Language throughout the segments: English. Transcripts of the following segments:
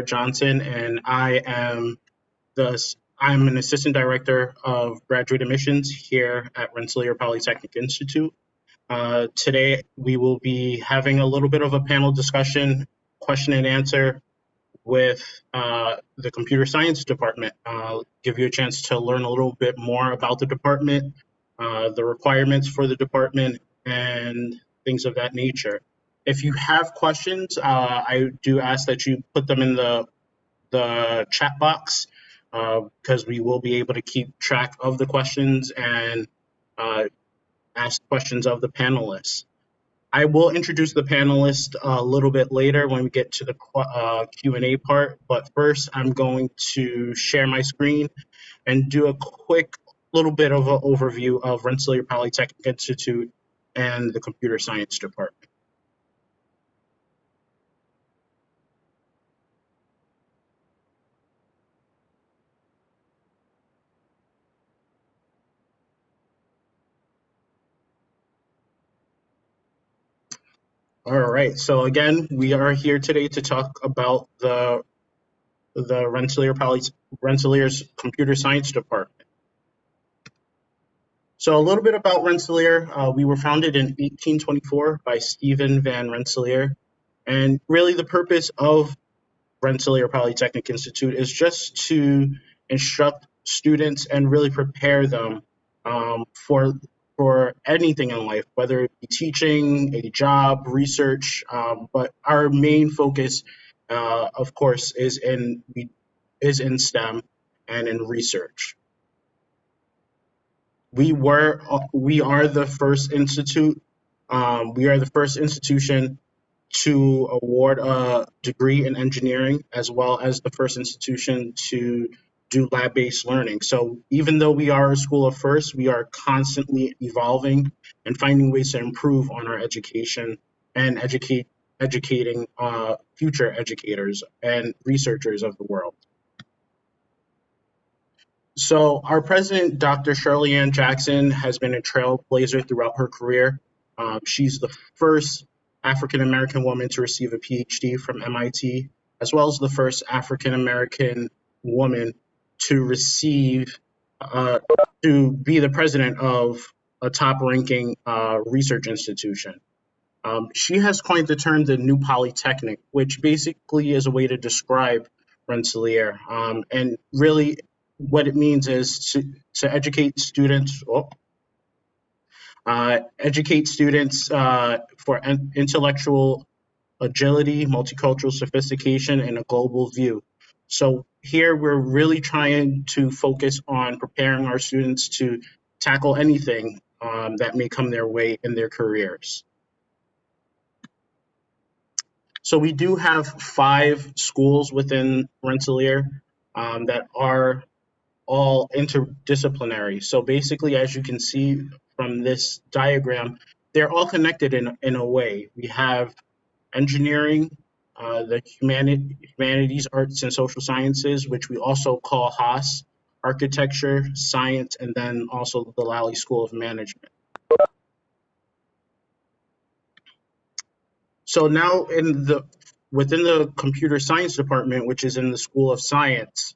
Johnson, and I'm an assistant director of graduate admissions here at Rensselaer Polytechnic Institute. Today, we will be having a little bit of a panel discussion, question and answer with the computer science department. Give you a chance to learn a little bit more about the department, the requirements for the department, and things of that nature. If you have questions, I do ask that you put them in the chat box because we will be able to keep track of the questions and uh, ask questions of the panelists. I will introduce the panelists a little bit later when we get to the Q&A part, but first I'm going to share my screen and do a quick little bit of an overview of Rensselaer Polytechnic Institute and the computer science department. All right, so again, we are here today to talk about the Rensselaer's computer science department. So a little bit about Rensselaer. We were founded in 1824 by Stephen Van Rensselaer. And really the purpose of Rensselaer Polytechnic Institute is just to instruct students and really prepare them for anything in life, whether it be teaching, a job, research. But our main focus, of course, is in STEM and in research. We are the first institute. We are the first institution to award a degree in engineering, as well as the first institution to do lab-based learning. So even though we are a school of first, we are constantly evolving and finding ways to improve on our education and educating future educators and researchers of the world. So our president, Dr. Shirley Ann Jackson, has been a trailblazer throughout her career. She's the first African American woman to receive a PhD from MIT, as well as the first African American woman to receive to be the president of a top-ranking research institution. She has coined the term the new polytechnic, which basically is a way to describe Rensselaer. And really, what it means is to educate students. Educate students for intellectual agility, multicultural sophistication, and a global view. So here we're really trying to focus on preparing our students to tackle anything that may come their way in their careers. So we do have 5 schools within Rensselaer that are all interdisciplinary. So basically, as you can see from this diagram, they're all connected in a way. We have engineering, the humanities, arts, and social sciences, which we also call Haas, architecture, science, and then also the Lally School of Management. So now within the computer science department, which is in the School of Science,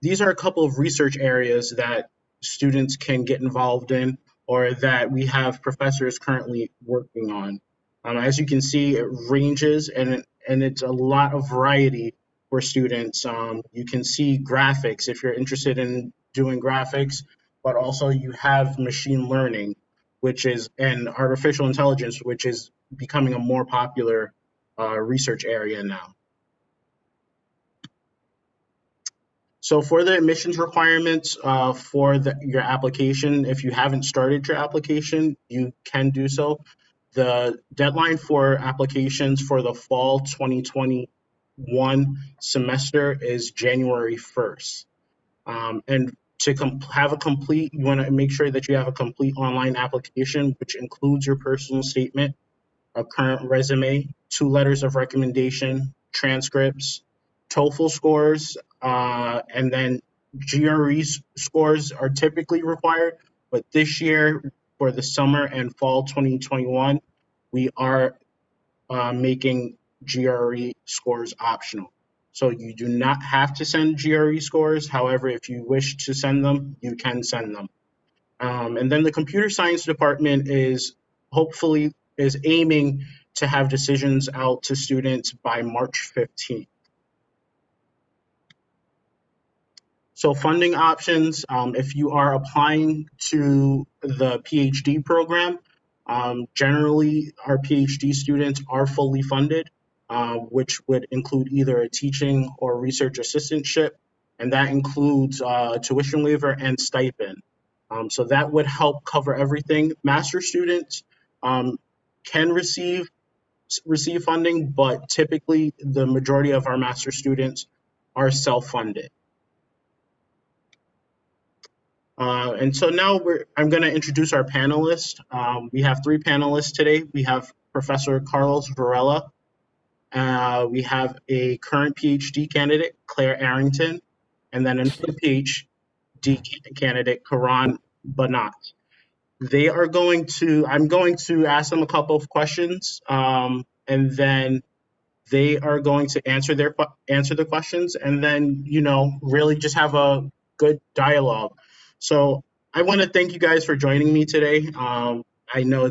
these are a couple of research areas that students can get involved in or that we have professors currently working on. As you can see, it ranges and it's a lot of variety for students. You can see graphics if you're interested in doing graphics, but also you have machine learning, and artificial intelligence, which is becoming a more popular research area now. So for the admissions requirements for your application, if you haven't started your application, you can do so. The deadline for applications for the fall 2021 semester is January 1st. And to you want to make sure that you have a complete online application, which includes your personal statement, a current resume, 2 letters of recommendation, transcripts, TOEFL scores, and then GRE scores are typically required. But this year, for the summer and fall 2021, we are making GRE scores optional. So you do not have to send GRE scores. However, if you wish to send them, you can send them. And then the computer science department is aiming to have decisions out to students by March 15th. So funding options, if you are applying to the PhD program, generally our PhD students are fully funded, which would include either a teaching or research assistantship, and that includes tuition waiver and stipend. So that would help cover everything. Master students can receive funding, but typically the majority of our master students are self-funded. And so now I'm going to introduce our panelists. We have three panelists today. We have Professor Carlos Varela. We have a current PhD candidate, Claire Arrington, and then another PhD candidate, Karan Banat. I'm going to ask them a couple of questions, and then they are going to answer the questions, and then really just have a good dialogue. So I want to thank you guys for joining me today. I know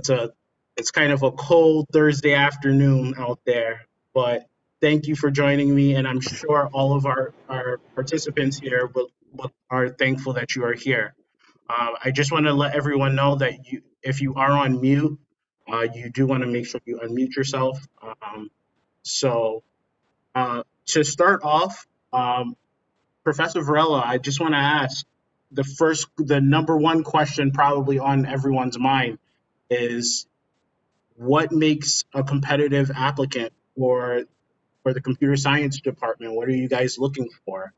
it's kind of a cold Thursday afternoon out there, but thank you for joining me, and I'm sure all of our participants here are thankful that you are here. I just want to let everyone know that if you are on mute, you do want to make sure you unmute yourself. So to start off, Professor Varela, I just want to ask the number one question probably on everyone's mind is what makes a competitive applicant for the computer science department? What are you guys looking for?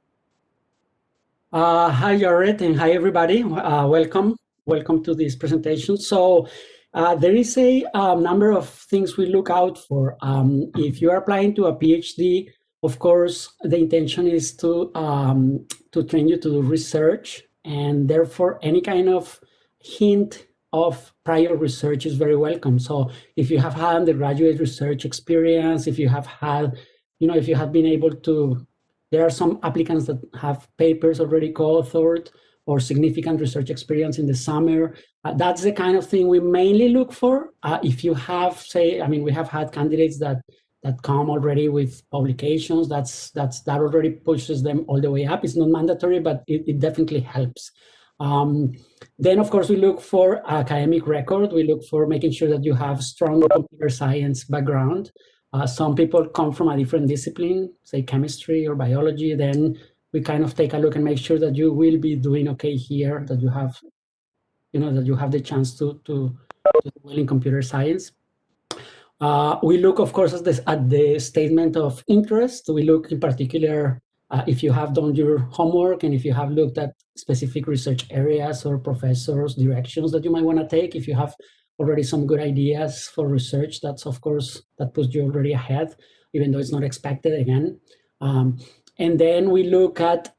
Hi, Jared, and hi, everybody. Welcome to this presentation. So there is a number of things we look out for. If you are applying to a PhD, of course, the intention is to train you to do research, and therefore any kind of hint of prior research is very welcome. So if you have had undergraduate research experience, if you have had, if you have been able to, there are some applicants that have papers already co-authored or significant research experience in the summer. That's the kind of thing we mainly look for. If you have, we have had candidates that come already with publications. That already pushes them all the way up. It's not mandatory, but it definitely helps. Then, of course, we look for academic record. We look for making sure that you have strong computer science background. Some people come from a different discipline, say chemistry or biology. Then we kind of take a look and make sure that you will be doing okay here, that you have, that you have the chance to do well in computer science. We look, of course, at the statement of interest. We look in particular if you have done your homework and if you have looked at specific research areas or professors' directions that you might want to take. If you have already some good ideas for research, that's, of course, that puts you already ahead, even though it's not expected again. And then we look at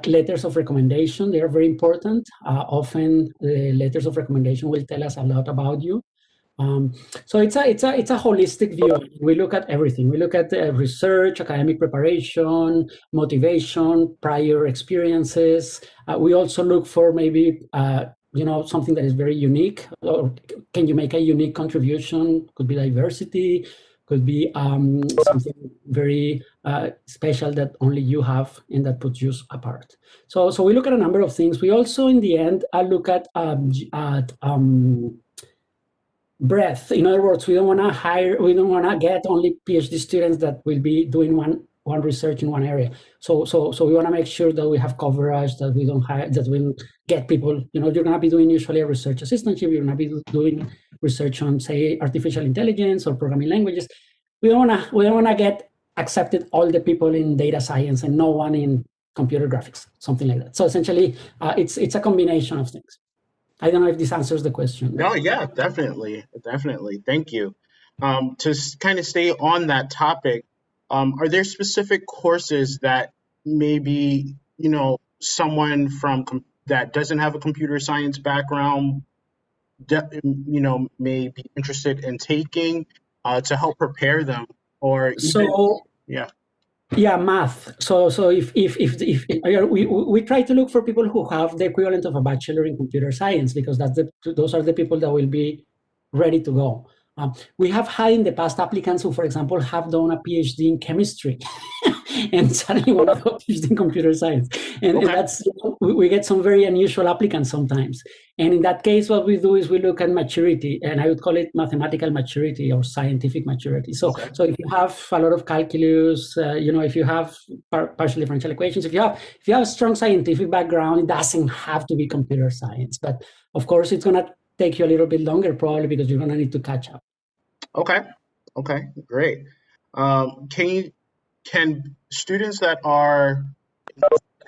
letters of recommendation. They are very important. Often the letters of recommendation will tell us a lot about you. So it's a holistic view. We look at everything. We look at research, academic preparation, motivation, prior experiences. We also look for maybe something that is very unique. Or can you make a unique contribution? Could be diversity, could be something very special that only you have and that puts you apart. So we look at a number of things. We also, in the end, look at breadth. In other words, we don't want to get only PhD students that will be doing one research in one area. So we want to make sure that we have coverage, that we don't hire, that we get people. You're going to be doing usually a research assistantship. You're going to be doing research on, say, artificial intelligence or programming languages. We don't want to get accepted all the people in data science and no one in computer graphics, something like that. So essentially, it's a combination of things. I don't know if this answers the question. No, yeah, definitely. Thank you. To kind of stay on that topic, are there specific courses that maybe, someone that doesn't have a computer science background, may be interested in taking to help prepare them, or even, So yeah. Yeah, math. So if we try to look for people who have the equivalent of a bachelor in computer science, because those are the people that will be ready to go. We have had in the past applicants who, for example, have done a PhD in chemistry and suddenly want to do a PhD in computer science. And Okay. that's, we get some very unusual applicants sometimes. And in that case, what we do is we look at maturity, and I would call it mathematical maturity or scientific maturity. So, Okay. so if you have a lot of calculus, if you have partial differential equations, if you have a strong scientific background, it doesn't have to be computer science. But of course, it's going to take you a little bit longer probably because you're going to need to catch up. Okay. Okay. Great. Can students that are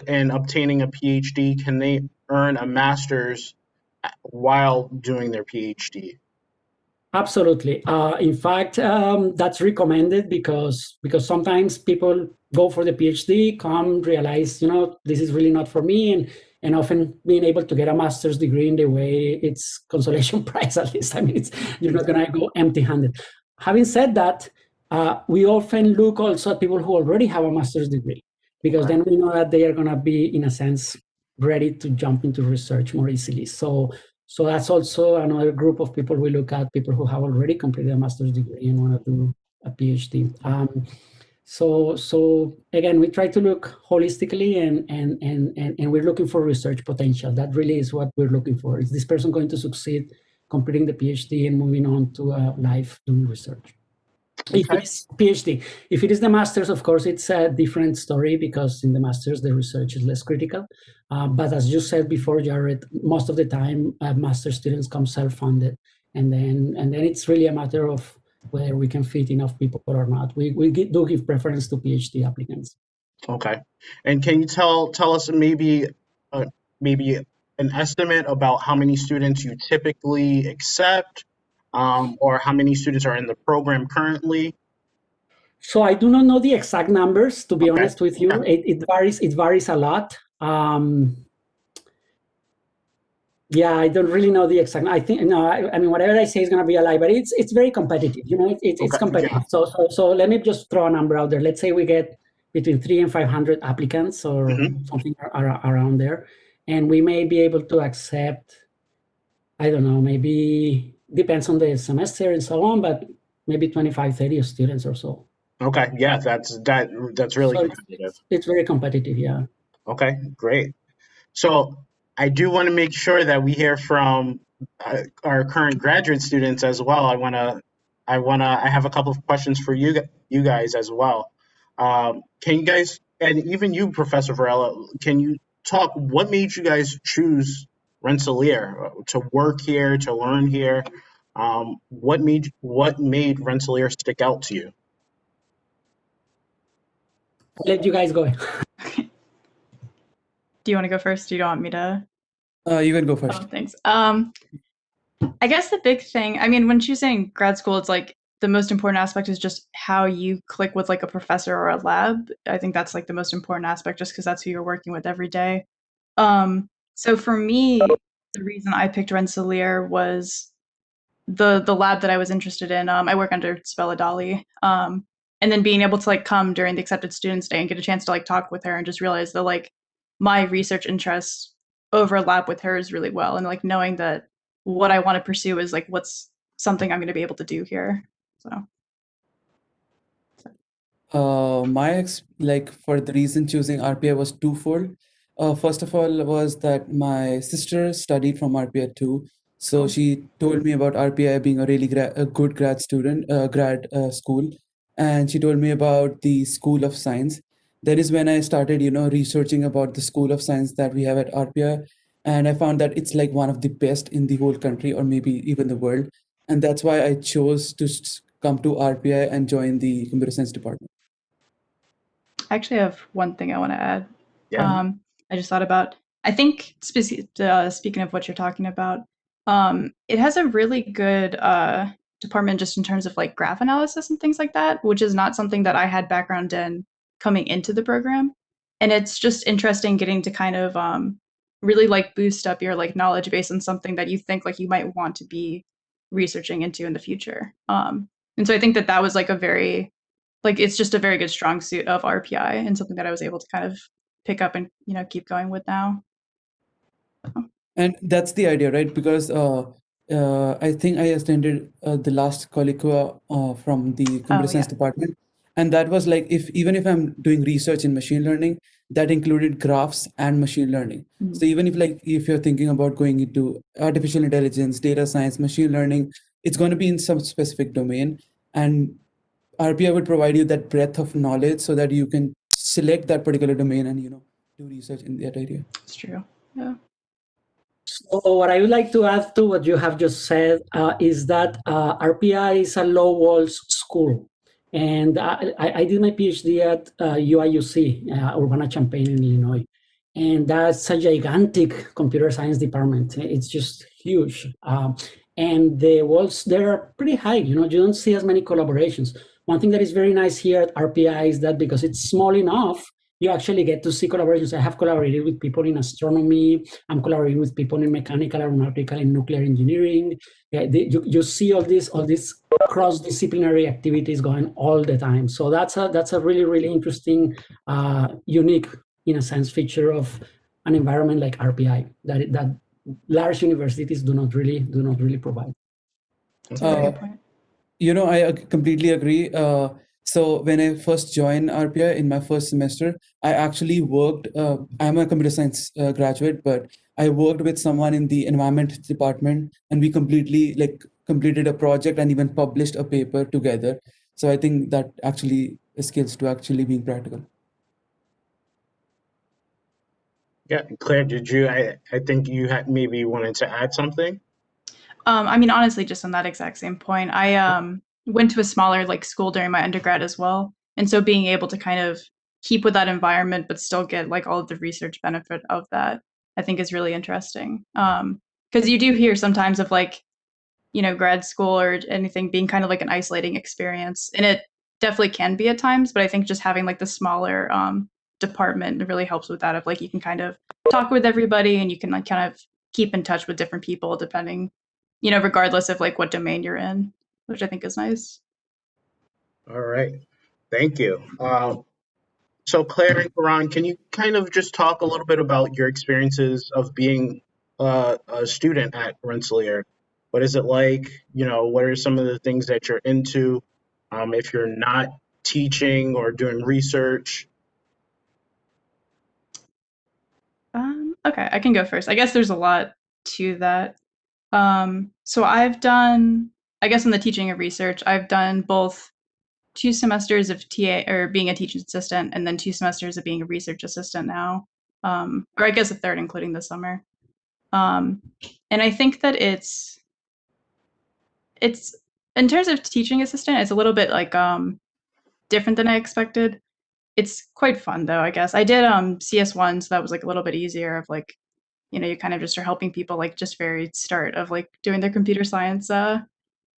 in obtaining a PhD, can they earn a master's while doing their PhD? Absolutely. In fact, that's recommended because sometimes people go for the PhD, come realize, this is really not for me, and often being able to get a master's degree in the way it's consolation prize, at least. I mean, you're not going to go empty-handed. Having said that, we often look also at people who already have a master's degree, because Okay. then we know that they are going to be, in a sense, ready to jump into research more easily. So that's also another group of people we look at, people who have already completed a master's degree and want to do a PhD. So again, we try to look holistically, and we're looking for research potential. That really is what we're looking for. Is this person going to succeed completing the PhD and moving on to a life doing research? If Okay. it is PhD, if it is the master's, of course, it's a different story, because in the master's, the research is less critical. But as you said before, Jared, most of the time, master students come self-funded, and then it's really a matter of whether we can fit enough people or not. We do give preference to PhD applicants. Okay. And can you tell us uh, maybe an estimate about how many students you typically accept, or how many students are in the program currently? So I do not know the exact numbers, to be Okay. honest with Okay. you. It varies. It varies a lot. Yeah, I don't really know the exact. I think no. I mean, whatever I say is going to be a lie, but it's very competitive. It's Okay. Yeah. competitive. So let me just throw a number out there. Let's say we get between 300 and 500 applicants, or Hmm. something around there, and we may be able to accept. I don't know. Maybe depends on the semester and so on, but maybe 25, 30 students or so. Okay. Yeah. That's really So competitive. it's very competitive. Yeah. Okay. Great. So I do want to make sure that we hear from our current graduate students as well. I have a couple of questions for you guys as well. Can you guys, and even you, Professor Varela, can you talk, what made you guys choose Rensselaer to work here, to learn here? What made Rensselaer stick out to you? I'll let you guys go. Do you want to go first? Do you want me to? You can go Oh, first. thanks. I guess the big thing, I mean, when choosing grad school, it's like the most important aspect is just how you click with like a professor or a lab. I think that's like the most important aspect, just because that's who you're working with every day. So for me, the reason I picked Rensselaer was the lab that I was interested in. I work under Spella Dali. And then being able to like come during the accepted students day and get a chance to like talk with her and just realize that like my research interests overlap with hers really well, and like knowing that what I want to pursue is like what's something I'm going to be able to do here. So Like for the reason choosing RPI was twofold. First of all was that my sister studied from RPI too, so cool. she told me about RPI being a really a good grad student, grad school, and she told me about the School of Science. That is when I started, researching about the School of Science that we have at RPI, and I found that it's like one of the best in the whole country, or maybe even the world, and that's why I chose to come to RPI and join the computer science department. I actually have one thing I want to add. Yeah. I just thought about, I think, speaking of what you're talking about, it has a really good department just in terms of like graph analysis and things like that, which is not something that I had background in coming into the program. And it's just interesting getting to kind of really like boost up your like knowledge base on something that you think like you might want to be researching into in the future. And so I think that that was like a very like it's just a very good strong suit of RPI and something that I was able to kind of pick up and keep going with now. And that's the idea, right? Because I think I attended the last colloquia from the computer Oh, science yeah. department, and that was like, if even if I'm doing research in machine learning, that included graphs and machine learning. Mhm. So even if you're thinking about going into artificial intelligence, data science, machine learning, it's going to be in some specific domain, and RPI would provide you that breadth of knowledge so that you can select that particular domain and do research in that area. It's true. Yeah. So what I would like to add to what you have just said is that RPI is a low walls school. And I did my PhD at UIUC, Urbana-Champaign in Illinois. And that's a gigantic computer science department. It's just huge. And the walls there are pretty high. You don't see as many collaborations. One thing that is very nice here at RPI is that because it's small enough, you actually get to see collaborations. I have collaborated with people in astronomy. I'm collaborating with people in mechanical, aeronautical, and nuclear engineering. You see all these cross-disciplinary activities going all the time. So that's a really, really interesting, unique, in a sense, feature of an environment like RPI that large universities do not really provide. That's a very Uh, good point. I completely agree. So when I first joined RPI in my first semester, I actually worked. I'm a computer science graduate, but I worked with someone in the environment department, and we completed a project and even published a paper together. So I think that actually skills to actually being practical. Yeah, Claire, did you? I think you had maybe wanted to add something. I mean, honestly, just on that exact same point, I went to a smaller like school during my undergrad as well, and so being able to kind of keep with that environment but still get like all of the research benefit of that, I think is really interesting. Because you do hear sometimes of like grad school or anything being kind of like an isolating experience, and it definitely can be at times. But I think just having like the smaller department really helps with that. Of like you can kind of talk with everybody, and you can like kind of keep in touch with different people depending, regardless of like what domain you're in, which I think is nice. All right, thank you. So Claire and Karan, can you kind of just talk a little bit about your experiences of being a student at Rensselaer? What is it like? What are some of the things that you're into? If you're not teaching or doing research. Okay, I can go first. I guess there's a lot to that. So I've done, I guess, in the teaching of research, I've done both 2 semesters of TA or being a teaching assistant, and then 2 semesters of being a research assistant now, or I guess a third, including the summer. And I think that it's in terms of teaching assistant, it's a little bit like different than I expected. It's quite fun though, I guess. I did CS1, so that was like a little bit easier of like, you kind of just are helping people like just very start of like doing their computer science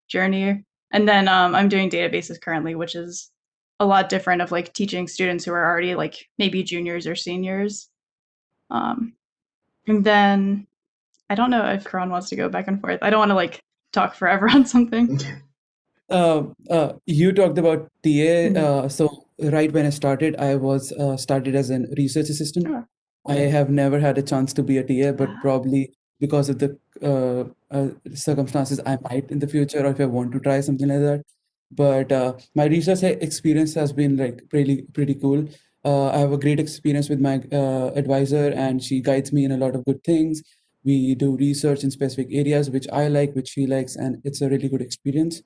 journey. And then I'm doing databases currently, which is a lot different of like teaching students who are already like maybe juniors or seniors. And then I don't know if Karan wants to go back and forth. I don't want to like talk forever on something. You talked about TA. Mhm. So right when I started, I was started as a research assistant. Sure. I have never had a chance to be a TA, but Ah. probably because of the circumstances, I might in the future, or if I want to try something like that. But my research experience has been like pretty cool. I have a great experience with my advisor, and she guides me in a lot of good things. We do research in specific areas which I like, which she likes, and it's a really good experience.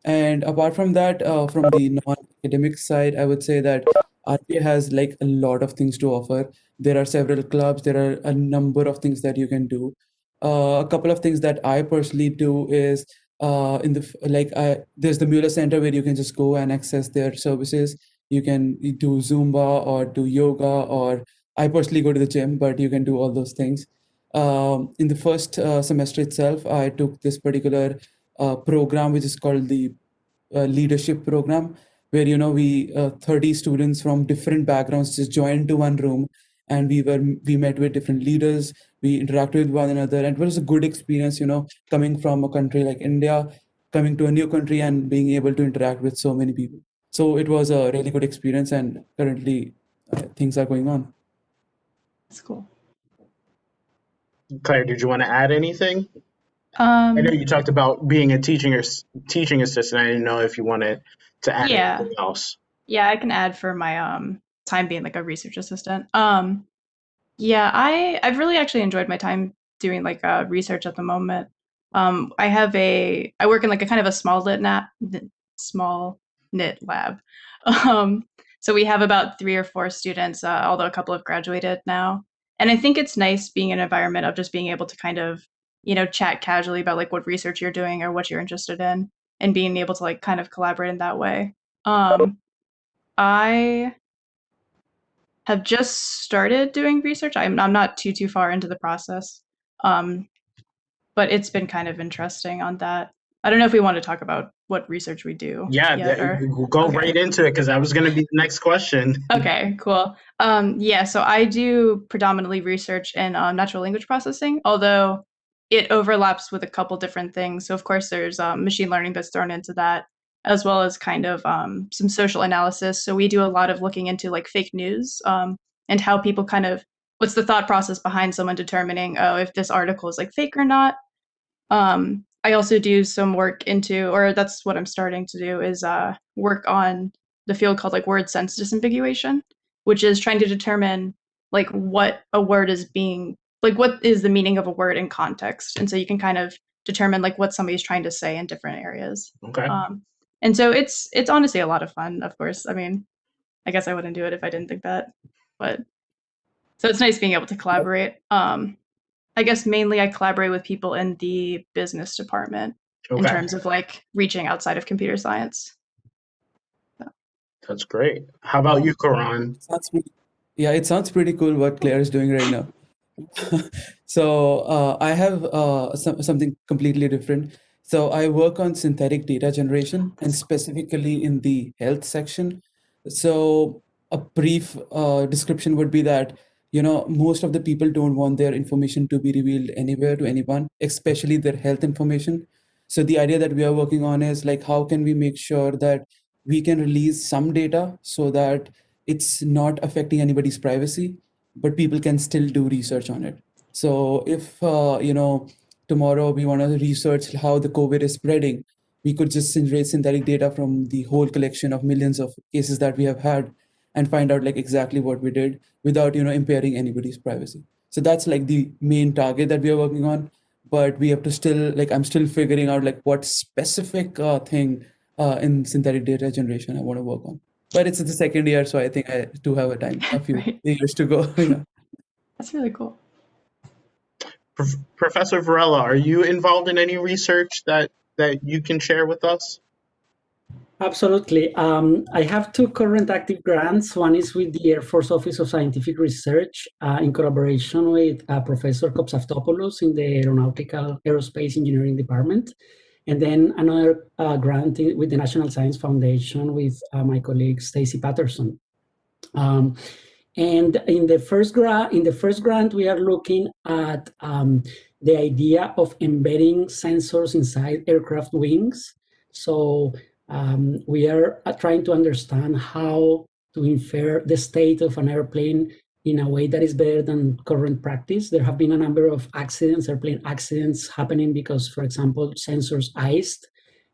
And apart from that, from the non-academic side, I would say that RPA has like a lot of things to offer. There are several clubs. There are a number of things that you can do. A couple of things that I personally do is there's the Mueller Center where you can just go and access their services. You can do Zumba or do yoga, or I personally go to the gym, but you can do all those things. In the first semester itself, I took this particular program which is called the leadership program, where we 30 students from different backgrounds just joined to one room, and we met with different leaders. We interacted with one another, and it was a good experience, coming from a country like India, coming to a new country and being able to interact with so many people. So it was a really good experience, and currently things are going on. That's cool. Claire, did you want to add anything? I know Um, you talked about being a teaching assistant. I didn't know if you wanted to add yeah. anything else. Yeah, I can add for my time being like a research assistant. Yeah, I've really actually enjoyed my time doing like research at the moment. I work in like a kind of a small knit lab. Um, so we have about 3 or 4 students, although a couple have graduated now. And I think it's nice being in an environment of just being able to kind of, chat casually about like what research you're doing or what you're interested in, and being able to like kind of collaborate in that way. I have just started doing research. I'm not too far into the process, um, but it's been kind of interesting on that. I don't know if we want to talk about what research we do Yeah, yet, or we'll go okay. right into it because that was going to be the next question. Okay, cool. Yeah, so I do predominantly research in natural language processing, although it overlaps with a couple different things. So of course, there's machine learning that's thrown into that, as well as kind of some social analysis. So we do a lot of looking into like fake news, and how people kind of, what's the thought process behind someone determining, oh, if this article is like fake or not. I also do some work into, or that's what I'm starting to do, is work on the field called like word sense disambiguation, which is trying to determine like what a word is being, like what is the meaning of a word in context. And so you can kind of determine like what somebody's trying to say in different areas. Okay. And so it's honestly a lot of fun, of course. I mean, I guess I wouldn't do it if I didn't think that. But so it's nice being able to collaborate. I guess mainly I collaborate with people in the business department in Okay. terms of like reaching outside of computer science. That's great. How about you, Karan? Sounds pretty, yeah, it sounds pretty cool what Claire is doing right now. So I have something completely different. So I work on synthetic data generation and specifically in the health section. So a brief description would be that, most of the people don't want their information to be revealed anywhere to anyone, especially their health information. So the idea that we are working on is like, how can we make sure that we can release some data so that it's not affecting anybody's privacy, but people can still do research on it. So if tomorrow we want to research how the COVID is spreading, we could just generate synthetic data from the whole collection of millions of cases that we have had and find out like exactly what we did without impairing anybody's privacy. So that's like the main target that we are working on. But we have to still like I'm still figuring out like what specific thing in synthetic data generation I want to work on. But it's the second year, so I think I do have a few Right. years to go. Yeah. That's really cool. Professor Varela, are you involved in any research that you can share with us? Absolutely. I have 2 current active grants. One is with the Air Force Office of Scientific Research in collaboration with Professor Kopsaftopoulos in the Aeronautical Aerospace Engineering Department. And then another grant with the National Science Foundation with my colleague Stacy Patterson. And in the first grant, we are looking at the idea of embedding sensors inside aircraft wings. So we are trying to understand how to infer the state of an airplane in a way that is better than current practice. There have been a number of accidents, airplane accidents happening because, for example, sensors iced.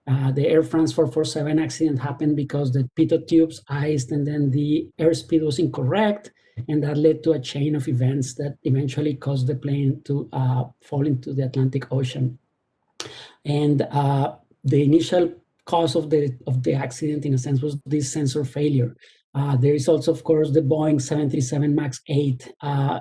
The Air France 447 accident happened because the pitot tubes iced and then the airspeed was incorrect. And that led to a chain of events that eventually caused the plane to fall into the Atlantic Ocean. And the initial cause of the accident, in a sense, was this sensor failure. There is also, of course, the Boeing 737 MAX 8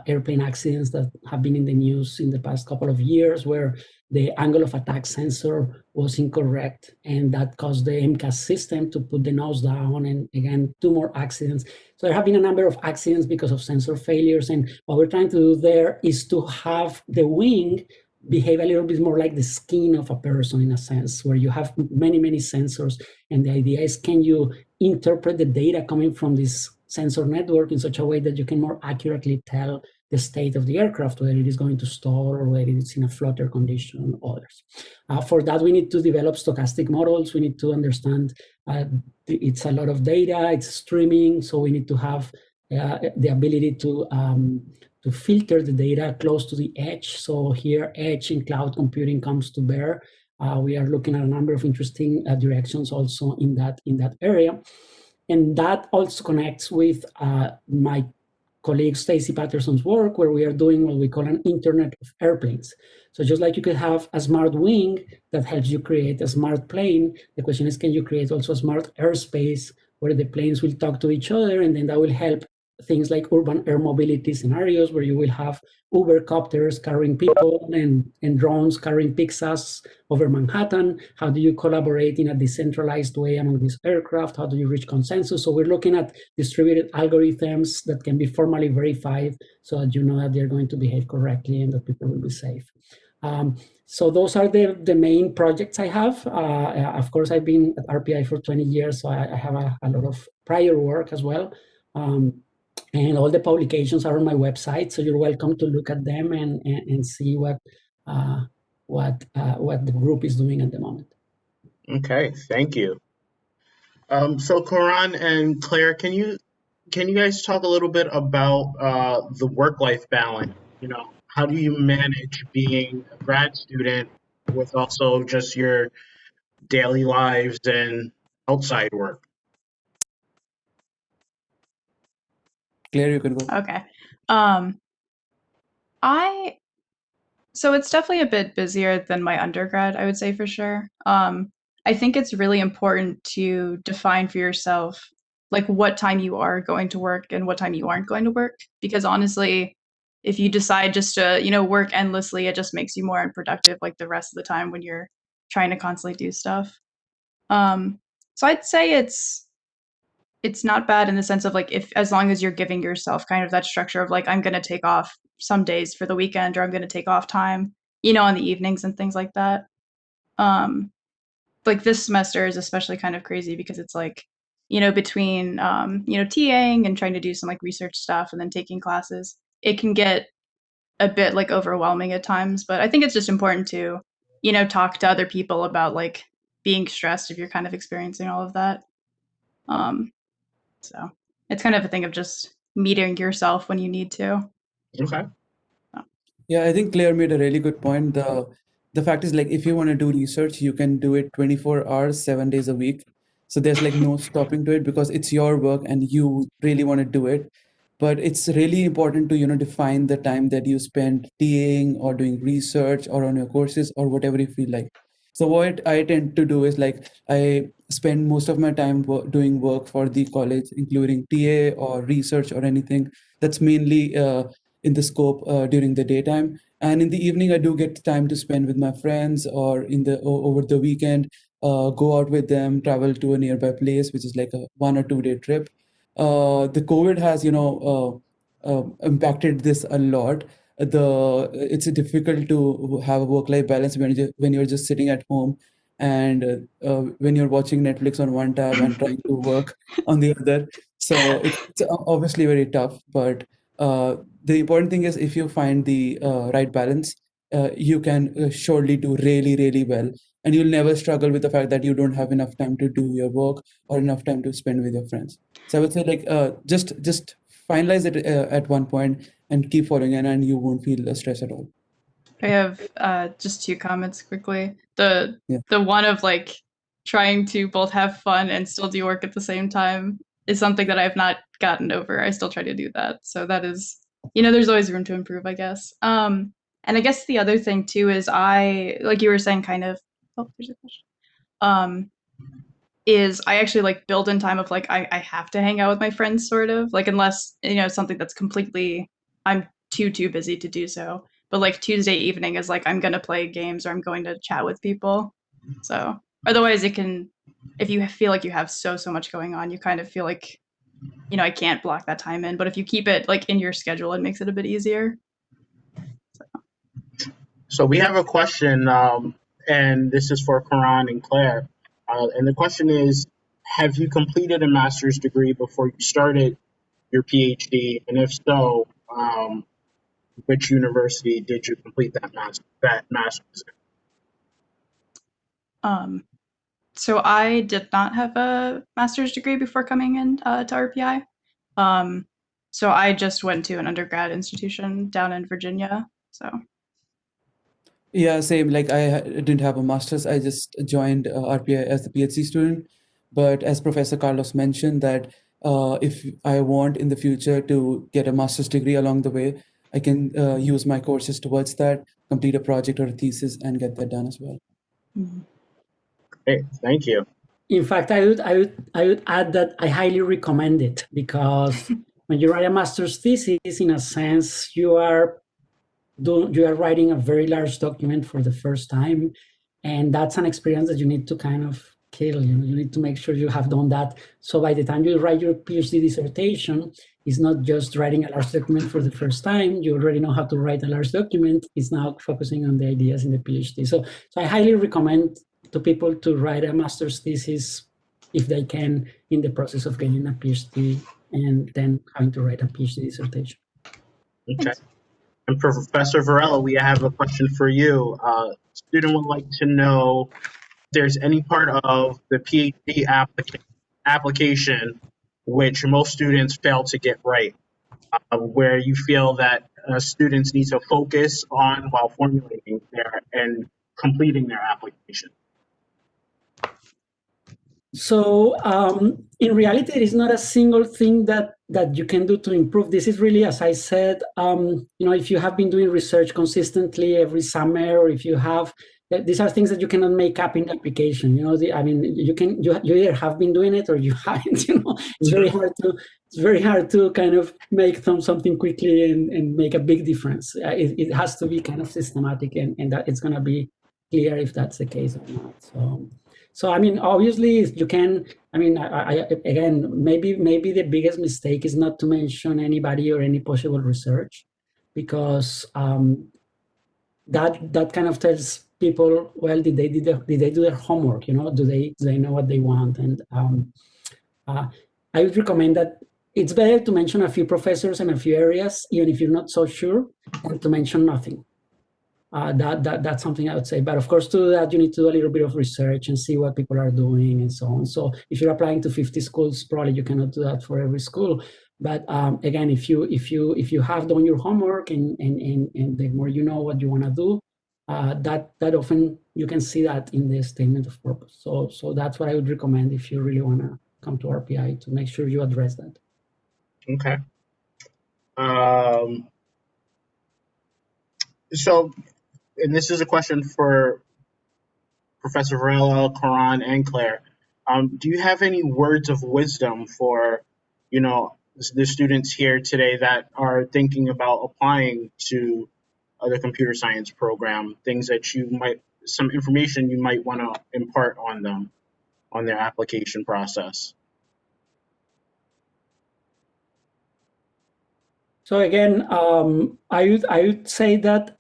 airplane accidents that have been in the news in the past couple of years, where the angle of attack sensor was incorrect, and that caused the MCAS system to put the nose down, and again, 2 more accidents. So there have been a number of accidents because of sensor failures, and what we're trying to do there is to have the wing behave a little bit more like the skin of a person, in a sense, where you have many sensors, and the idea is, can you interpret the data coming from this sensor network in such a way that you can more accurately tell the state of the aircraft, whether it is going to stall or whether it's in a flutter condition or others. For that, we need to develop stochastic models. We need to understand It's a lot of data, it's streaming, so we need to have the ability to filter the data close to the edge. So here, edge in cloud computing comes to bear. We are looking at a number of interesting directions also in that area. And that also connects with my colleague Stacy Patterson's work, where we are doing what we call an Internet of Airplanes. So just like you could have a smart wing that helps you create a smart plane, the question is, can you create also a smart airspace where the planes will talk to each other, and then that will help things like urban air mobility scenarios where you will have Uber copters carrying people and drones carrying pizzas over Manhattan. How do you collaborate in a decentralized way among these aircraft? How do you reach consensus? So we're looking at distributed algorithms that can be formally verified so that you know that they're going to behave correctly and that people will be safe. So those are the main projects I have. Of course, I've been at RPI for 20 years, so I have a lot of prior work as well. And all the publications are on my website, so you're welcome to look at them and see what the group is doing at the moment. Okay, thank you. So Karan and Claire, can you guys talk a little bit about the work-life balance? You know, how do you manage being a grad student with also just your daily lives and outside work? Claire, you can go. Okay. So it's definitely a bit busier than my undergrad, I would say for sure. I think it's really important to define for yourself like what time you are going to work and what time you aren't going to work. Because honestly, if you decide just to, work endlessly, it just makes you more unproductive like the rest of the time when you're trying to constantly do stuff. So I'd say it's not bad in the sense of like if as long as you're giving yourself kind of that structure of like I'm going to take off some days for the weekend or I'm going to take off time, on the evenings and things like that. Like this semester is especially kind of crazy because it's like, between TAing and trying to do some like research stuff and then taking classes, it can get a bit like overwhelming at times, but I think it's just important to, talk to other people about like being stressed if you're kind of experiencing all of that. So it's kind of a thing of just meeting yourself when you need to. Okay. Yeah, I think Claire made a really good point. The fact is, like, if you want to do research, you can do it 24 hours, 7 days a week. So there's like no stopping to it because it's your work and you really want to do it. But it's really important to, define the time that you spend TAing or doing research or on your courses or whatever you feel like. So what I tend to do is like I spend most of my time doing work for the college, including TA or research or anything that's mainly in the scope during the daytime. And in the evening, I do get time to spend with my friends or over the weekend, go out with them, travel to a nearby place, which is like a 1 or 2 day trip. The COVID has, impacted this a lot. It's difficult to have a work-life balance when you're just sitting at home and when you're watching Netflix on one tab and trying to work on the other. So it's obviously very tough, but the important thing is if you find the right balance, you can surely do really, really well. And you'll never struggle with the fact that you don't have enough time to do your work or enough time to spend with your friends. So I would say like just finalize it at one point and keep following it, and you won't feel stress at all. I have just two comments quickly. Yeah. The one of like trying to both have fun and still do work at the same time is something that I've not gotten over. I still try to do that. So that is, there's always room to improve, I guess. And I guess the other thing too is like you were saying, kind of. Oh, there's a question. Is I actually like build in time of like I have to hang out with my friends sort of like unless something that's completely I'm too busy to do so. But like Tuesday evening is like I'm gonna play games or I'm going to chat with people. So otherwise it can if you feel like you have so much going on, you kind of feel like I can't block that time in. But if you keep it like in your schedule, it makes it a bit easier. So we have a question, and this is for Karan and Claire. And the question is, have you completed a master's degree before you started your PhD? And if so, which university did you complete that master's in? So I did not have a master's degree before coming in to RPI. So I just went to an undergrad institution down in Virginia. So Yeah, same. Like didn't have a master's. I just joined RPI as a PhD student. But as Professor Carlos mentioned, that if I want in the future to get a master's degree along the way, I can use my courses towards that, complete a project or a thesis, and get that done as well. Great, thank you. In fact, I would add that I highly recommend it, because when you write a master's thesis, in a sense, you are writing a very large document for the first time, and that's an experience that you need to kind of kill. You need to make sure you have done that. So by the time you write your PhD dissertation, it's not just writing a large document for the first time. You already know how to write a large document. It's now focusing on the ideas in the PhD. So I highly recommend to people to write a master's thesis if they can in the process of getting a PhD and then having to write a PhD dissertation. Okay. And Professor Varela, we have a question for you. Student would like to know if there's any part of the PhD application which most students fail to get right, where you feel that students need to focus on while formulating and completing their application. So in reality, there is not a single thing that you can do to improve. This is really, as I said, if you have been doing research consistently every summer, or if you have, these are things that you cannot make up in the application. You either have been doing it or you haven't. It's very hard to kind of make something quickly and make a big difference. It has to be kind of systematic, and that it's going to be clear if that's the case or not. So I mean, obviously you can. I mean, again, maybe the biggest mistake is not to mention anybody or any possible research, because that kind of tells people, well, did they do their homework? Do they know what they want? And I would recommend that it's better to mention a few professors and a few areas, even if you're not so sure, than to mention nothing. That's something I would say. But of course, to do that, you need to do a little bit of research and see what people are doing and so on. So if you're applying to 50 schools, probably you cannot do that for every school. But again, if you have done your homework and the more you know what you want to do, that often you can see that in the statement of purpose. So that's what I would recommend if you really want to come to RPI, to make sure you address that. Okay. So, and this is a question for Professor Varela, Karan, and Claire. Do you have any words of wisdom for, the students here today that are thinking about applying to the computer science program? Things that some information you might want to impart on them, on their application process. So again, I would say that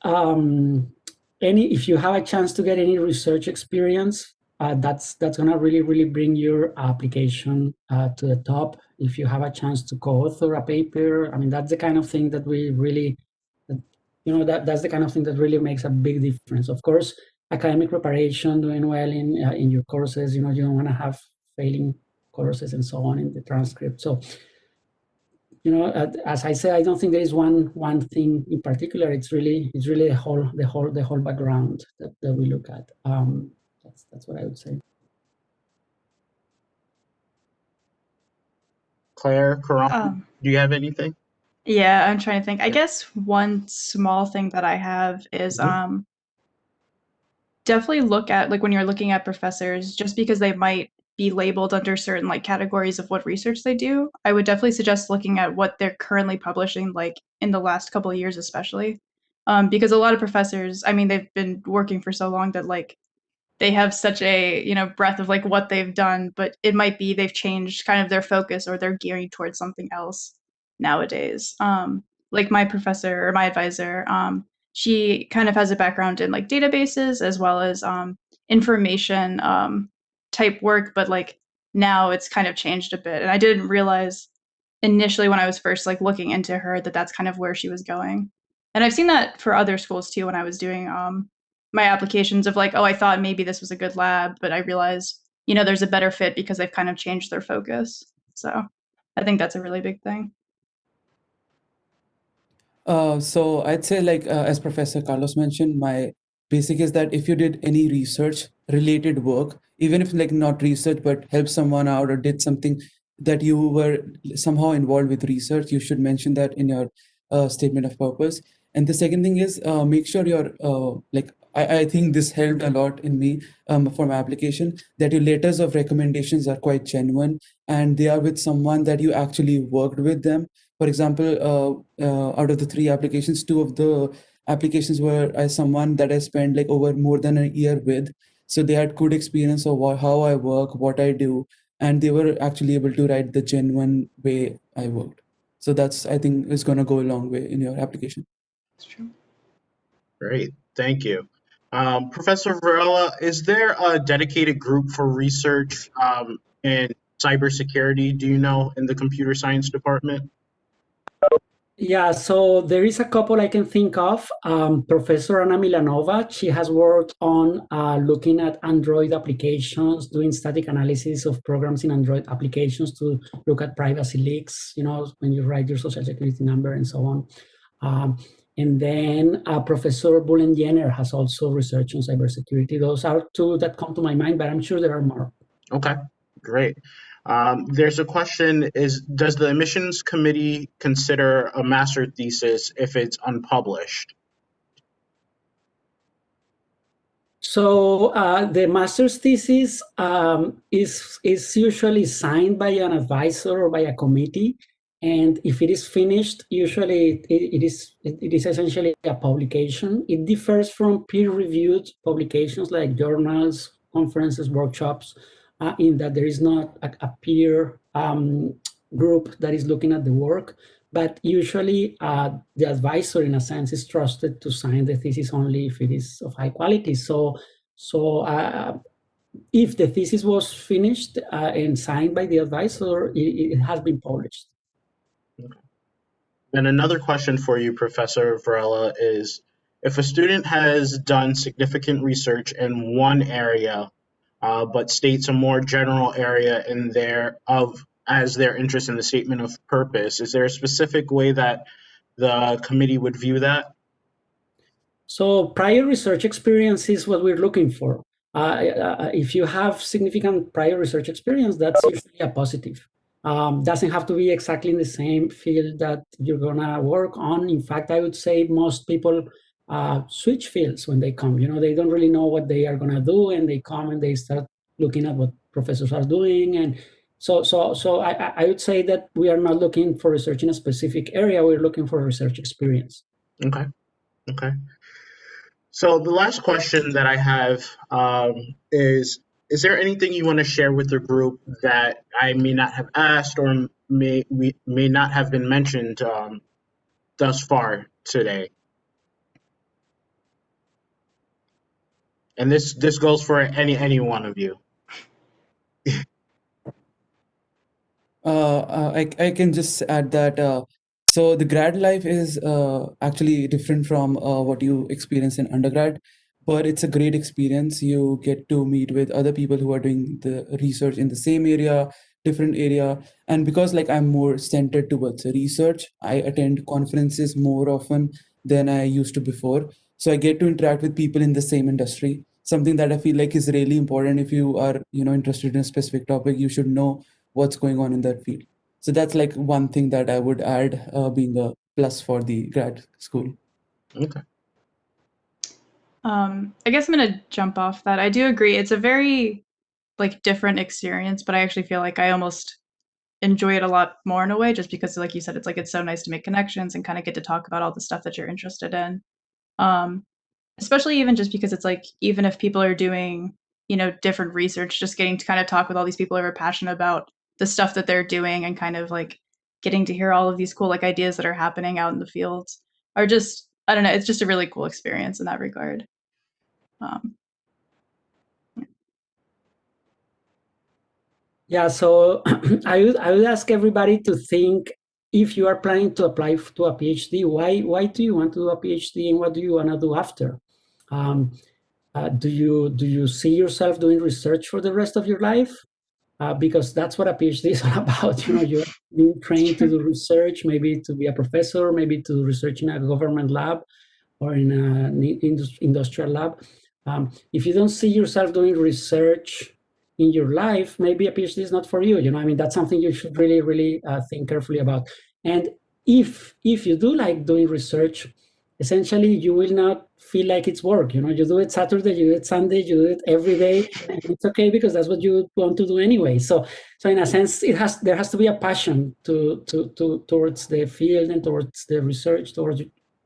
if you have a chance to get any research experience, that's going to really bring your application to the top. If you have a chance to co-author a paper, I mean, that's the kind of thing that that's the kind of thing that really makes a big difference. Of course, academic preparation, doing well in your courses, you don't want to have failing courses and so on in the transcript. So, as I said, I don't think there is one thing in particular. It's really the whole background that we look at. That's what I would say. Claire, Karan, do you have anything? Yeah, I'm trying to think. I guess one small thing that I have is definitely look at, like, when you're looking at professors, just because they might be labeled under certain categories of what research they do, I would definitely suggest looking at what they're currently publishing, in the last couple of years especially, because a lot of professors, I mean, they've been working for so long that they have such a breadth of what they've done, but it might be they've changed kind of their focus, or they're gearing towards something else nowadays. Like my professor or my advisor, she kind of has a background in databases as well as information type work, but now it's kind of changed a bit. And I didn't realize initially when I was first looking into her that that's kind of where she was going. And I've seen that for other schools too when I was doing my applications of oh, I thought maybe this was a good lab, but I realized there's a better fit because they've kind of changed their focus. So I think that's a really big thing. So I'd say, like, as Professor Carlos mentioned, my basic is that if you did any research related work, even if like not research, but help someone out or did something that you were somehow involved with research, you should mention that in your statement of purpose. And the second thing is make sure you're like, I think this helped a lot in me for my application, that your letters of recommendations are quite genuine and they are with someone that you actually worked with them. For example, out of the 3 applications, 2 of the applications were as someone that I spent like over more than a year with. So they had good experience of how I work, what I do, and they were actually able to write the genuine way I worked. So that's, I think, is going to go a long way in your application. That's true. Great, thank you. Professor Varela, is there a dedicated group for research in cybersecurity, do you know, in the computer science department? Yeah, so there is a couple I can think of. Professor Anna Milanova, she has worked on looking at Android applications, doing static analysis of programs in Android applications to look at privacy leaks, when you write your social security number and so on. And then Professor Bullen Jenner has also researched on cybersecurity. Those are 2 that come to my mind, but I'm sure there are more. Okay, great. There's a question, does the admissions committee consider a master thesis if it's unpublished? So the master's thesis is usually signed by an advisor or by a committee, and if it is finished, usually it is essentially a publication. It differs from peer-reviewed publications like journals, conferences, workshops, in that there is not a peer group that is looking at the work. But usually the advisor, in a sense, is trusted to sign the thesis only if it is of high quality. So if the thesis was finished and signed by the advisor, it has been published. And another question for you, Professor Varela, is if a student has done significant research in one area, but states a more general area as their interest in the statement of purpose, is there a specific way that the committee would view that? So prior research experience is what we're looking for. If you have significant prior research experience, that's usually a positive. Doesn't have to be exactly in the same field that you're gonna work on. In fact, I would say most people switch fields when they come. They don't really know what they are gonna do, and they come and they start looking at what professors are doing. And so I would say that we are not looking for research in a specific area. We're looking for research experience. Okay. So the last question that I have is there anything you want to share with the group that I may not have asked or may not have been mentioned thus far today? And this goes for any one of you. I can just add that so the grad life is actually different from what you experience in undergrad, but it's a great experience. You get to meet with other people who are doing the research in the same area, different area. And because like I'm more centered towards research, I attend conferences more often than I used to before. So I get to interact with people in the same industry, something that I feel like is really important. If you are, interested in a specific topic, you should know what's going on in that field. So that's like one thing that I would add, being a plus for the grad school. Okay. I guess I'm gonna jump off that. I do agree. It's a very different experience, but I actually feel like I almost enjoy it a lot more in a way, just because, like you said, it's so nice to make connections and kind of get to talk about all the stuff that you're interested in. Especially even just because it's even if people are doing different research, just getting to kind of talk with all these people who are passionate about the stuff that they're doing and kind of getting to hear all of these cool ideas that are happening out in the fields are just, I don't know, it's just a really cool experience in that regard. Yeah, so I would ask everybody to think, if you are planning to apply to a PhD, why do you want to do a PhD and what do you want to do after? do you see yourself doing research for the rest of your life? Because that's what a PhD is all about. You're being trained to do research, maybe to be a professor, maybe to research in a government lab or in an industrial lab. If you don't see yourself doing research in your life, maybe a PhD is not for you. I mean, that's something you should really, really think carefully about. And if you do like doing research, essentially you will not feel like it's work. You do it Saturday, you do it Sunday, you do it every day, and it's okay because that's what you want to do anyway. So in a sense, there has to be a passion towards the field and towards the research, towards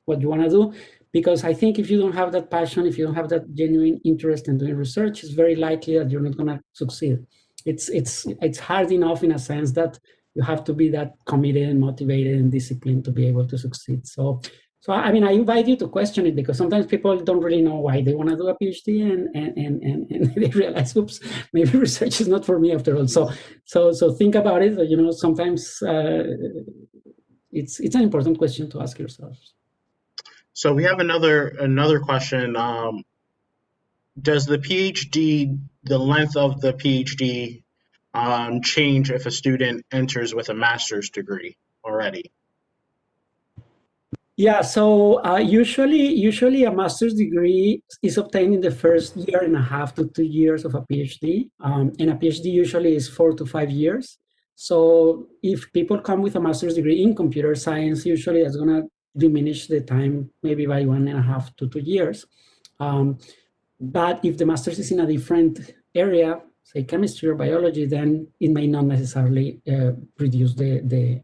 what you want to do. Because I think if you don't have that passion, if you don't have that genuine interest in doing research, it's very likely that you're not going to succeed. It's hard enough in a sense that you have to be that committed and motivated and disciplined to be able to succeed. So I mean, I invite you to question it, because sometimes people don't really know why they want to do a PhD, and they realize, oops, maybe research is not for me after all. So think about it. Sometimes it's an important question to ask yourself. So we have another question. Does the length of the PhD change if a student enters with a master's degree already? Yeah, so usually a master's degree is obtained in the first year and a half to 2 years of a PhD, and a PhD usually is 4 to 5 years. So if people come with a master's degree in computer science, usually that's going to diminish the time maybe by 1.5 to 2 years. But if the master's is in a different area, say chemistry or biology, then it may not necessarily reduce the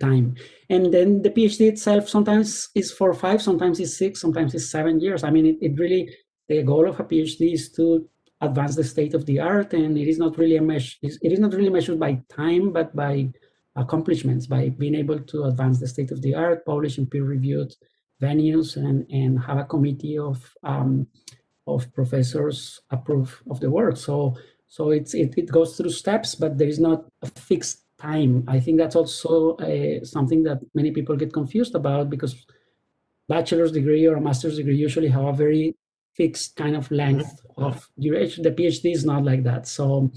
time. And then the PhD itself sometimes is 4 or 5, sometimes it's 6, sometimes it's 7 years. I mean, it really, the goal of a PhD is to advance the state of the art, and it is not really measured by time, but by accomplishments, by being able to advance the state of the art, publish in peer-reviewed venues, and have a committee of professors approve of the work. So it goes through steps, but there is not a fixed time. I think that's also something that many people get confused about, because bachelor's degree or a master's degree usually have a very fixed kind of length of duration. The PhD is not like that. So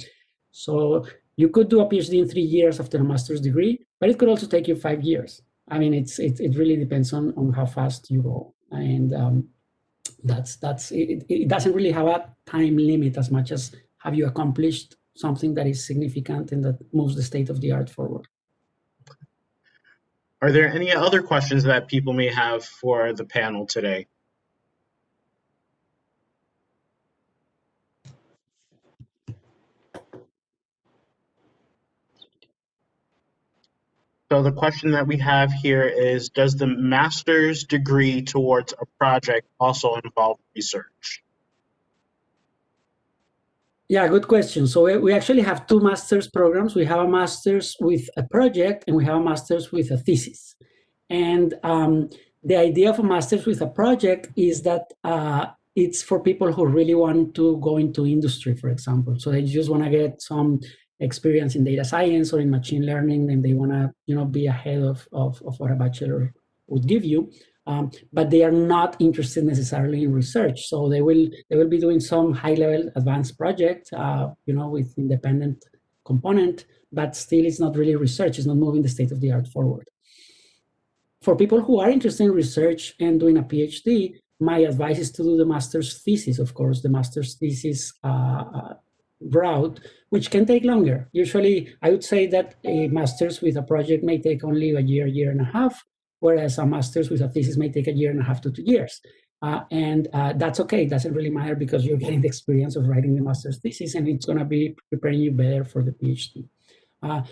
you could do a PhD in 3 years after a master's degree, but it could also take you 5 years. I mean, it really depends on how fast you go. And it doesn't really have a time limit as much as have you accomplished something that is significant and that moves the state of the art forward. Are there any other questions that people may have for the panel today? So the question that we have here is, does the master's degree towards a project also involve research? Yeah, good question. So we actually have 2 master's programs. We have a master's with a project, and we have a master's with a thesis. And the idea of a master's with a project is that it's for people who really want to go into industry, for example. So they just want to get some experience in data science or in machine learning, and they want to be ahead of what a bachelor would give you. But they are not interested necessarily in research. So they will be doing some high-level advanced project, with independent component, but still it's not really research. It's not moving the state of the art forward. For people who are interested in research and doing a PhD, my advice is to do the master's thesis, of course, the master's thesis route, which can take longer. Usually, I would say that a master's with a project may take only a year and a half, whereas a master's with a thesis may take a 1.5 to 2 years. And that's okay. It doesn't really matter, because you're getting the experience of writing the master's thesis, and it's going to be preparing you better for the PhD.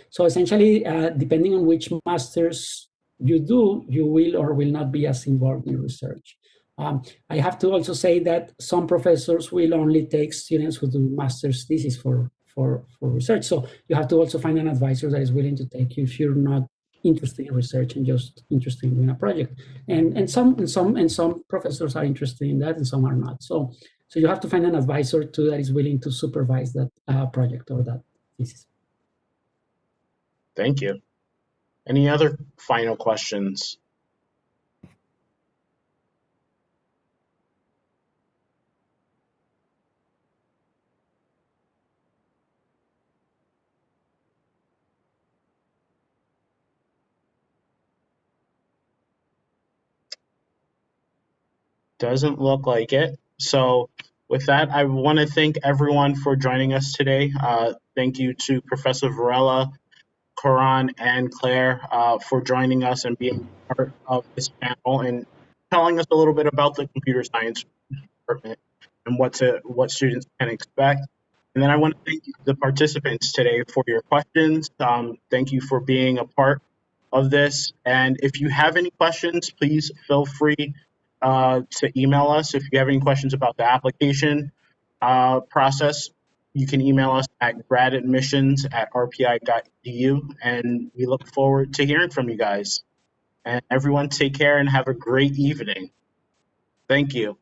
So essentially, depending on which master's you do, you will or will not be as involved in research. I have to also say that some professors will only take students who do master's thesis for research. So you have to also find an advisor that is willing to take you if you're not interested in research and just interested in doing a project. And some professors are interested in that, and some are not. So you have to find an advisor too that is willing to supervise that project or that thesis. Thank you. Any other final questions? Doesn't look like it. So with that, I want to thank everyone for joining us today. Thank you to Professor Varela, Coran, and Claire for joining us and being part of this panel and telling us a little bit about the computer science department and what students can expect. And then I want to thank the participants today for your questions. Thank you for being a part of this. And if you have any questions, please feel free to email us. If you have any questions about the application process, you can email us at gradadmissions@rpi.edu. And we look forward to hearing from you guys. And everyone take care and have a great evening. Thank you.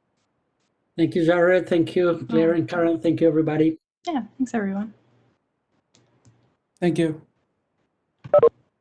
Thank you, Jared. Thank you, Claire and Karen. Thank you, everybody. Yeah, thanks everyone. Thank you.